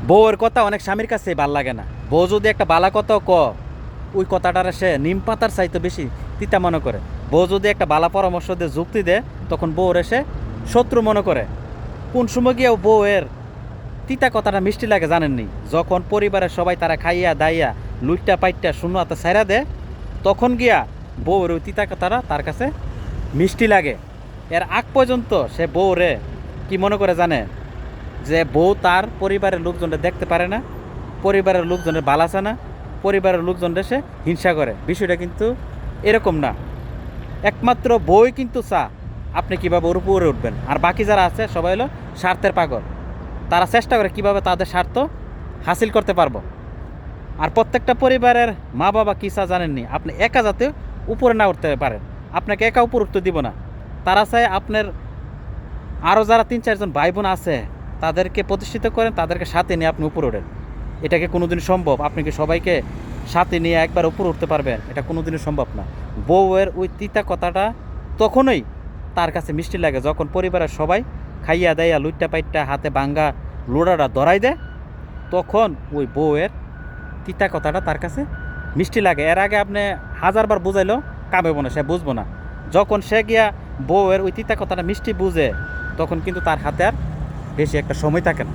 বউয়ের কথা অনেক স্বামীর কাছে ভাল লাগে না। বউ যদি একটা বালা কথা ওই কথাটার সে নিম পাতার চাইতে বেশি তিতা মনে করে। বউ যদি একটা বালা পরামর্শ দিয়ে যুক্তি দেয়, তখন বউর এসে শত্রু মনে করে। কোন সময় গিয়ে বউয়ের তিতা কথাটা মিষ্টি লাগে জানেননি? যখন পরিবারের সবাই তারা খাইয়া দাইয়া লুইটটা পাইটটা শূন্য হাতে ছাইরা দেয়, তখন গিয়া বউর ওই তিতা কথাটা তার কাছে মিষ্টি লাগে। এর আগ পর্যন্ত সে বউরে কি মনে করে জানে? যে বউ তার পরিবারের লোকজনদের দেখতে পারে না, পরিবারের লোকজনের বালাসা না, পরিবারের লোকজনদের সে হিংসা করে। বিষয়টা কিন্তু এরকম না। একমাত্র বউই কিন্তু আপনি কীভাবে ওর উপরে উঠবেন। আর বাকি যারা আছে সবাই হলো স্বার্থের পাগল। তারা চেষ্টা করে কিভাবে তাদের স্বার্থ হাসিল করতে পারবো। আর প্রত্যেকটা পরিবারের মা বাবা কী জানেননি? আপনি একা যাতে উপরে না উঠতে পারেন, আপনাকে একা উপর উঠতে দিব না। তারা চায় আপনার আরও যারা 3-4 জন ভাই বোন আছে তাদেরকে প্রতিষ্ঠিত করেন, তাদেরকে সাথে নিয়ে আপনি উপরে ওঠেন। এটাকে কোনোদিন সম্ভব? আপনি কি সবাইকে সাথে নিয়ে একবার উপরে উঠতে পারবেন? এটা কোনোদিনই সম্ভব না। বউয়ের ওই তিতা কথাটা তখনই তার কাছে মিষ্টি লাগে যখন পরিবারের সবাই খাইয়া দাইয়া লুইট্টা পাইট্টা হাতে ভাঙ্গা লোড়াটা ধরাই দেয়, তখন ওই বউয়ের তিতা কথাটা তার কাছে মিষ্টি লাগে। এর আগে আপনি হাজারবার বুঝাইলেও কামে না, সে বুঝবো না। যখন সে গিয়া বউয়ের ওই তিতা কথাটা মিষ্টি বুঝে, তখন কিন্তু তার হাতে আর বেশি একটা সময় থাকে না।